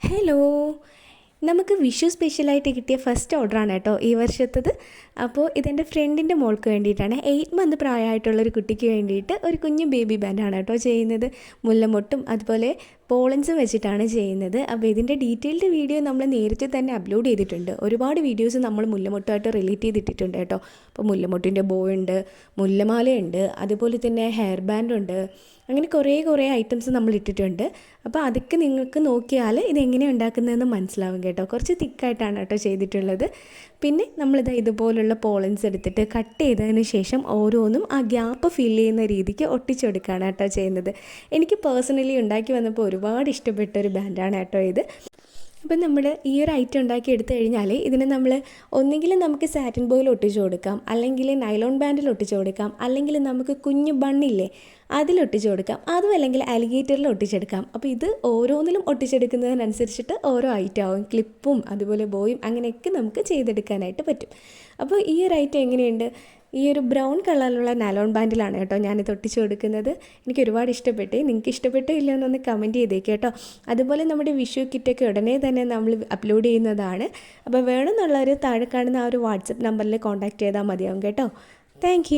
Hello, നമുക്ക് വിഷു സ്പെഷ്യലായിട്ട് കിട്ടിയ ഫസ്റ്റ് ഓർഡറാണ് കേട്ടോ ഈ വർഷത്തത്. അപ്പോൾ ഇതെൻ്റെ ഫ്രണ്ടിൻ്റെ മോൾക്ക് വേണ്ടിയിട്ടാണ്. 8 മന്ത് പ്രായമായിട്ടുള്ളൊരു കുട്ടിക്ക് വേണ്ടിയിട്ട് ഒരു കുഞ്ഞു ബേബി ബാൻഡാണ് കേട്ടോ ചെയ്യുന്നത്. മുല്ലമൊട്ടും അതുപോലെ പോളൻസും വെച്ചിട്ടാണ് ചെയ്യുന്നത്. അപ്പോൾ ഇതിൻ്റെ ഡീറ്റെയിൽഡ് വീഡിയോ നമ്മൾ നേരത്തെ തന്നെ അപ്ലോഡ് ചെയ്തിട്ടുണ്ട്. ഒരുപാട് വീഡിയോസ് നമ്മൾ മുല്ലമൊട്ടുമായിട്ട് റിലേറ്റ് ചെയ്തിട്ടിട്ടുണ്ട് കേട്ടോ. അപ്പോൾ മുല്ലമൊട്ടിൻ്റെ ബോ ഉണ്ട്, മുല്ലമാലയുണ്ട്, അതുപോലെ തന്നെ ഹെയർ ബാൻഡുണ്ട്, അങ്ങനെ കുറേ ഐറ്റംസ് നമ്മൾ ഇട്ടിട്ടുണ്ട്. അപ്പോൾ അതൊക്കെ നിങ്ങൾക്ക് നോക്കിയാൽ ഇതെങ്ങനെയാണ് ഉണ്ടാക്കുന്നതെന്ന് മനസ്സിലാവും കേട്ടോ. കുറച്ച് തിക്കായിട്ടാണ് കേട്ടോ ചെയ്തിട്ടുള്ളത്. പിന്നെ നമ്മളിത് ഇതുപോലുള്ള പോളൻസ് എടുത്തിട്ട് കട്ട് ചെയ്തതിന് ശേഷം ഓരോന്നും ആ ഗ്യാപ്പ് ഫില്ല് ചെയ്യുന്ന രീതിക്ക് ഒട്ടിച്ചെടുക്കുകയാണ് കേട്ടോ ചെയ്യുന്നത്. എനിക്ക് പേഴ്സണലി ഉണ്ടാക്കി വന്നപ്പോൾ ഒരുപാട് ഇഷ്ടപ്പെട്ട ഒരു ബാൻഡാണ് കേട്ടോ ഇത്. അപ്പം നമ്മൾ ഈ ഒരു ഐറ്റം ഉണ്ടാക്കി എടുത്തു കഴിഞ്ഞാൽ ഇതിന് നമ്മൾ ഒന്നുകിൽ നമുക്ക് സാറ്റിൻ ബോയിൽ ഒട്ടിച്ചു കൊടുക്കാം, അല്ലെങ്കിൽ നൈലോൺ ബാൻഡിൽ ഒട്ടിച്ചു കൊടുക്കാം, അല്ലെങ്കിൽ നമുക്ക് കുഞ്ഞു ബണ്ണില്ലേ അതിലൊട്ടിച്ചു കൊടുക്കാം, അതും അല്ലെങ്കിൽ അലിഗേറ്ററിൽ ഒട്ടിച്ചെടുക്കാം. അപ്പോൾ ഇത് ഓരോന്നിലും ഒട്ടിച്ചെടുക്കുന്നതിനനുസരിച്ചിട്ട് ഓരോ ഐറ്റം ആവും. ക്ലിപ്പും അതുപോലെ ബോയും അങ്ങനെയൊക്കെ നമുക്ക് ചെയ്തെടുക്കാനായിട്ട് പറ്റും. അപ്പോൾ ഈ ഒരു ഐറ്റം എങ്ങനെയുണ്ട്? ഈ ഒരു ബ്രൗൺ കളറിലുള്ള നൈലോൺ ബാൻഡിലാണ് കേട്ടോ ഞാനിത് ഒട്ടിച്ചു കൊടുക്കുന്നത്. എനിക്ക് ഒരുപാട് ഇഷ്ടപ്പെട്ടു. നിങ്ങൾക്ക് ഇഷ്ടപ്പെട്ടോ ഇല്ലയോ എന്നൊന്ന് കമൻറ്റ് ചെയ്തേക്ക് കേട്ടോ. അതുപോലെ നമ്മുടെ വിഷു കിറ്റൊക്കെ ഉടനെ തന്നെ നമ്മൾ അപ്ലോഡ് ചെയ്യുന്നതാണ്. അപ്പോൾ വേണമെന്നുള്ളവർ താഴെ കാണുന്ന ആ ഒരു വാട്സപ്പ് നമ്പറിൽ കോൺടാക്റ്റ് ചെയ്താൽ മതിയാവും കേട്ടോ. താങ്ക്